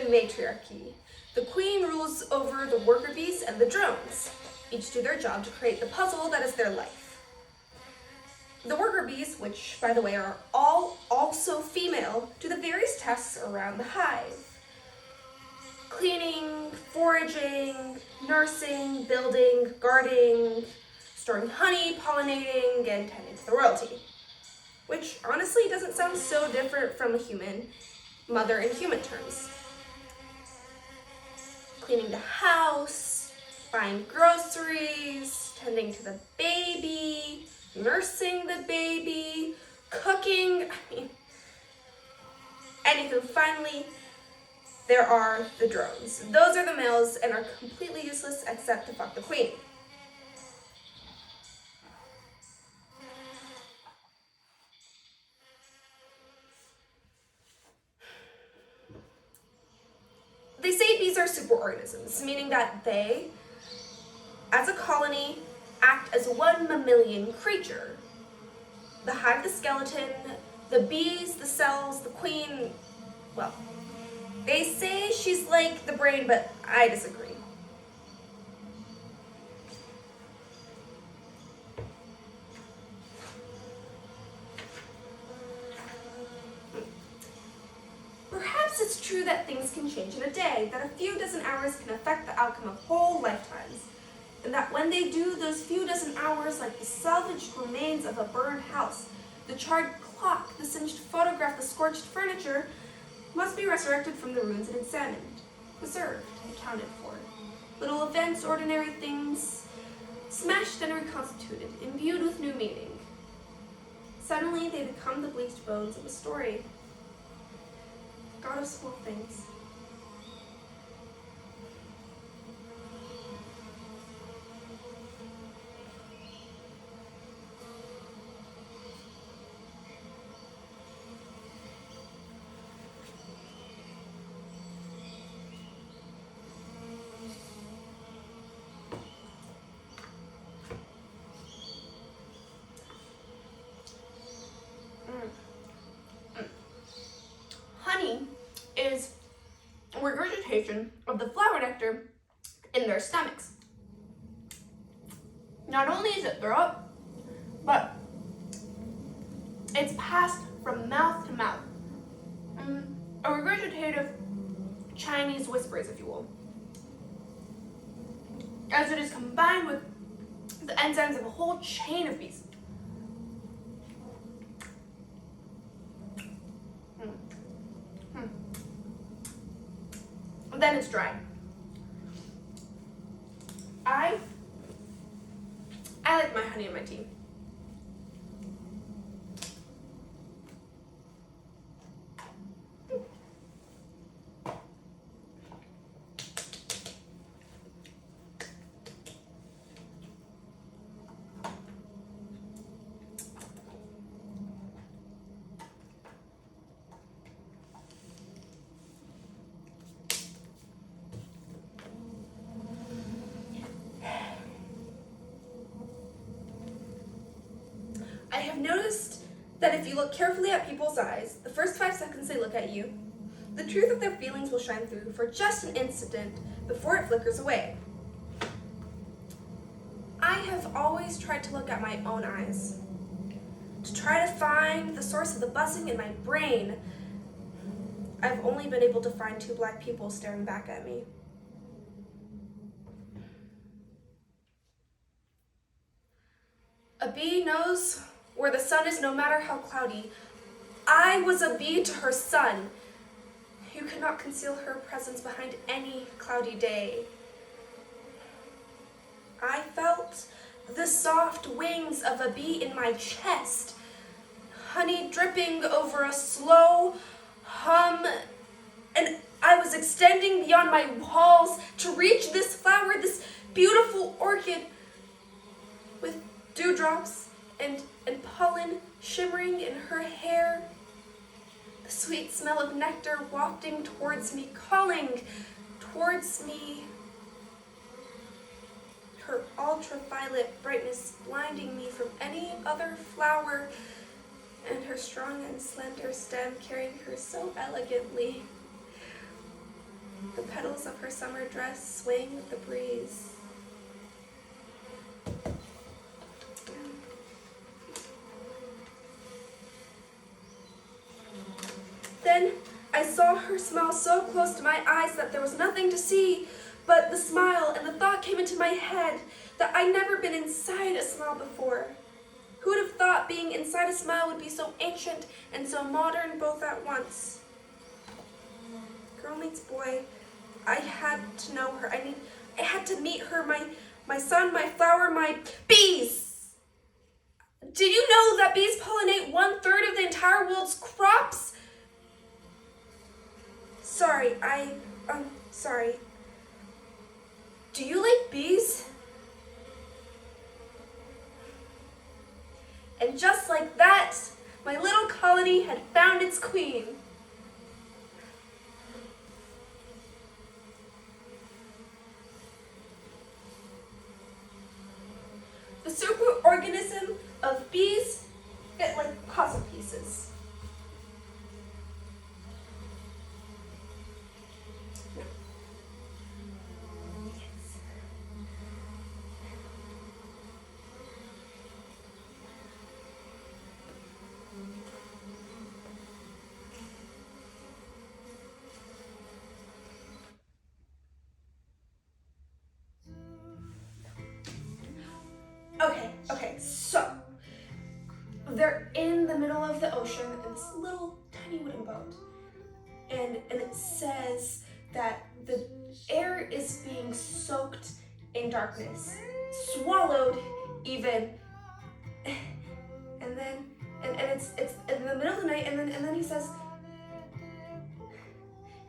male-driven matriarchy. The queen rules over the worker bees and the drones. Each do their job to create the puzzle that is their life. The worker bees, which, by the way, are all also female, do the various tasks around the hive. Cleaning, foraging, nursing, building, guarding, storing honey, pollinating, and tending to the royalty. Which honestly doesn't sound so different from a human mother in human terms. Cleaning the house, buying groceries, tending to the baby, nursing the baby, cooking, anywho, finally, there are the drones. Those are the males and are completely useless except to fuck the queen. They say bees are superorganisms, meaning that they, as a colony, act as one mammalian creature. The hive, the skeleton, the bees, the cells, the queen, well, they say she's like the brain, but I disagree. Perhaps it's true that things can change in a day, that a few dozen hours can affect the outcome of whole lifetimes, and that when they do, those few dozen hours, like the salvaged remains of a burned house, the charred clock, the singed photograph, the scorched furniture, must be resurrected from the ruins and examined, preserved, accounted for. Little events, ordinary things, smashed and reconstituted, imbued with new meaning. Suddenly they become the bleached bones of a story. God of small things. Honey is regurgitation of the flower nectar in their stomachs. Not only is it throw up, but it's passed from mouth to mouth. A regurgitative Chinese whispers, if you will, as it is combined with the enzymes of a whole chain of bees. Then it's dry. I like my honey in my tea. I have noticed that if you look carefully at people's eyes, the first 5 seconds they look at you, the truth of their feelings will shine through for just an instant before it flickers away. I have always tried to look at my own eyes, to try to find the source of the buzzing in my brain. I've only been able to find 2 black people staring back at me. A bee knows where the sun is no matter how cloudy. I was a bee to her sun. You cannot conceal her presence behind any cloudy day. I felt the soft wings of a bee in my chest, honey dripping over a slow hum, and I was extending beyond my walls to reach this flower, this beautiful orchid with dewdrops and pollen shimmering in her hair, the sweet smell of nectar wafting towards me, calling towards me, her ultraviolet brightness blinding me from any other flower, and her strong and slender stem carrying her so elegantly. The petals of her summer dress swaying with the breeze. Then I saw her smile so close to my eyes that there was nothing to see but the smile, and the thought came into my head that I'd never been inside a smile before. Who would have thought being inside a smile would be so ancient and so modern both at once? Girl meets boy. I had to know her. I had to meet her, my sun, my flower, my bees. Did you know that bees pollinate 1/3 of the entire world's crops? Sorry, sorry. Do you like bees? And just like that, my little colony had found its queen. The superorganism of bees fit like puzzle pieces. Okay, so they're in the middle of the ocean in this little tiny wooden boat. And it says that the air is being soaked in darkness, swallowed even. And then it's in the middle of the night, and then he says,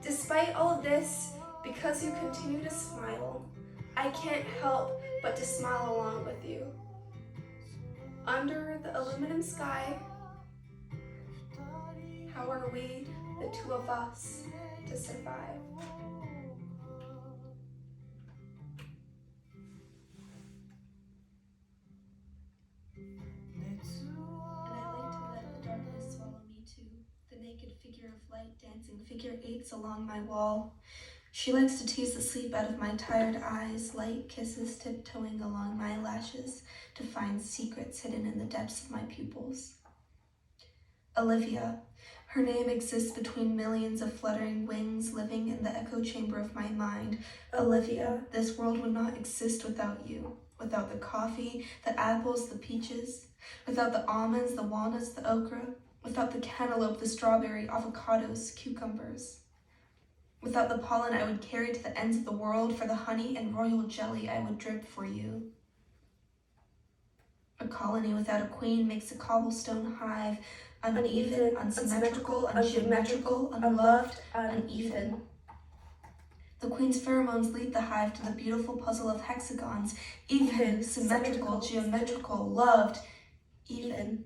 despite all of this, because you continue to smile, I can't help but to smile along with you. Under the aluminum sky, how are we, the two of us, to survive? And I like to let the darkness swallow me too, the naked figure of light dancing figure eights along my wall. She likes to tease the sleep out of my tired eyes, light kisses tiptoeing along my lashes to find secrets hidden in the depths of my pupils. Olivia, her name exists between millions of fluttering wings living in the echo chamber of my mind. Olivia, this world would not exist without you, without the coffee, the apples, the peaches, without the almonds, the walnuts, the okra, without the cantaloupe, the strawberry, avocados, cucumbers. Without the pollen I would carry to the ends of the world, for the honey and royal jelly I would drip for you. A colony without a queen makes a cobblestone hive, uneven, unsymmetrical, ungeometrical, unloved, uneven. The queen's pheromones lead the hive to the beautiful puzzle of hexagons, even, symmetrical, geometrical, loved, even.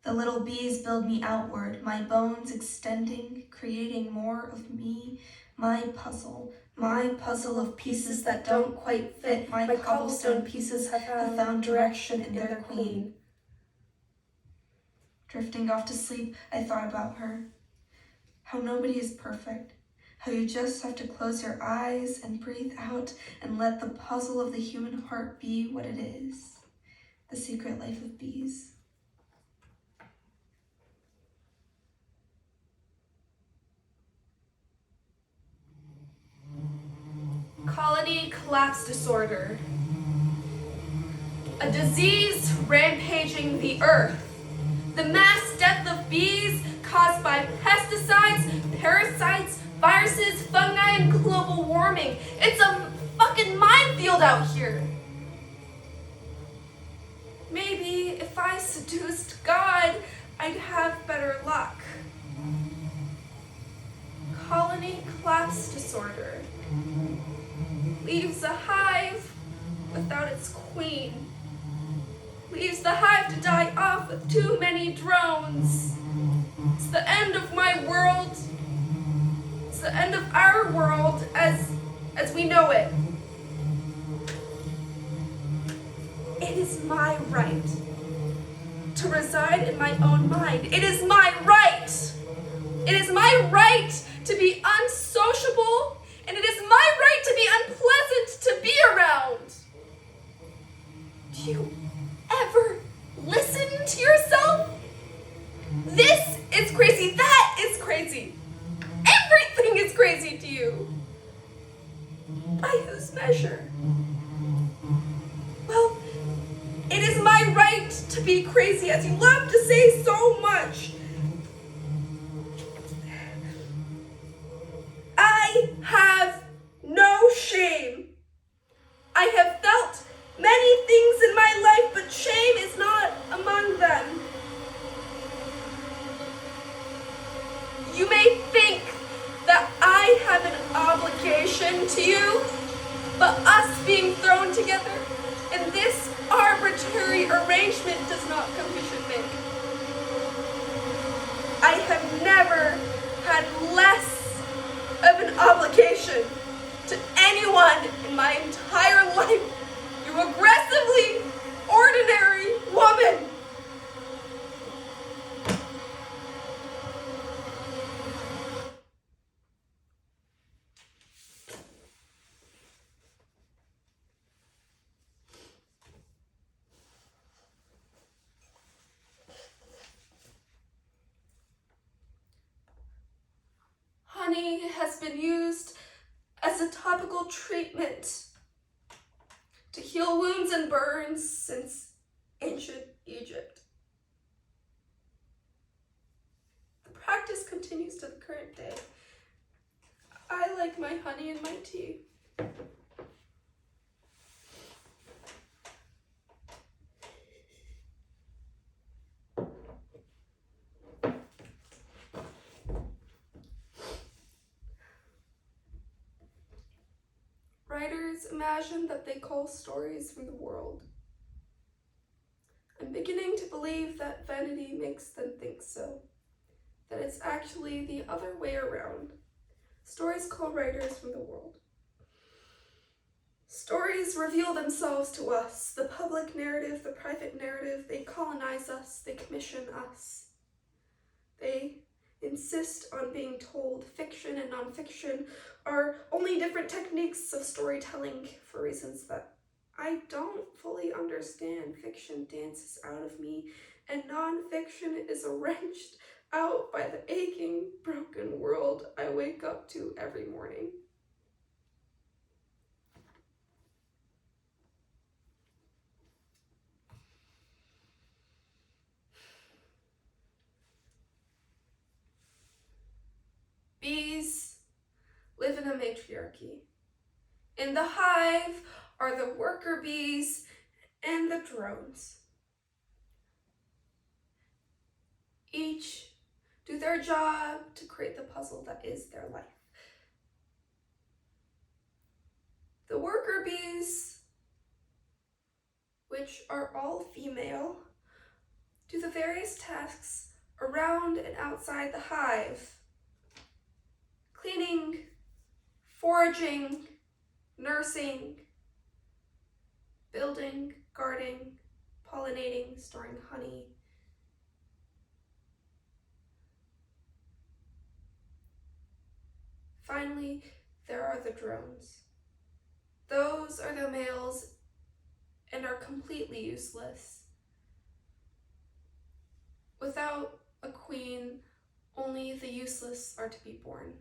The little bees build me outward, my bones extending, creating more of me, my puzzle of pieces that don't quite fit. My cobblestone pieces have found direction in their queen. Drifting off to sleep, I thought about her. How nobody is perfect. How you just have to close your eyes and breathe out and let the puzzle of the human heart be what it is. The secret life of bees. Colony collapse disorder. A disease rampaging the earth. The mass death of bees caused by pesticides, parasites, viruses, fungi, and global warming. It's a fucking minefield out here. Maybe if I seduced God, I'd have better luck. Colony collapse disorder. Leaves a hive without its queen. Leaves the hive to die off with too many drones. It's the end of my world. It's the end of our world as we know it. It is my right to reside in my own mind. It is my right. It is my right to be unsociable, and it is my right to be unpleasant to be around. Do you ever listen to yourself? This is crazy, that is crazy. Everything is crazy to you. By whose measure? Well, it is my right to be crazy, as you love to say so much. I have no shame. I have felt many things in my life, but shame is not among them. You may think that I have an obligation to you, but us being thrown together in this arbitrary arrangement does not come to should make. I have never had less of an obligation to anyone in my entire life, you aggressively ordinary woman. Honey has been used as a topical treatment to heal wounds and burns since ancient Egypt. The practice continues to the current day. I like my honey in my tea. Writers imagine that they call stories from the world. I'm beginning to believe that vanity makes them think so, that it's actually the other way around. Stories call writers from the world. Stories reveal themselves to us, the public narrative, the private narrative. They colonize us, they commission us. They insist on being told. Fiction and nonfiction are only different techniques of storytelling for reasons that I don't fully understand. Fiction dances out of me, and nonfiction is wrenched out by the aching, broken world I wake up to every morning. Bees live in a matriarchy. In the hive are the worker bees and the drones. Each do their job to create the puzzle that is their life. The worker bees, which are all female, do the various tasks around and outside the hive: cleaning, foraging, nursing, building, guarding, pollinating, storing honey. Finally, there are the drones. Those are the males and are completely useless. Without a queen, only the useless are to be born.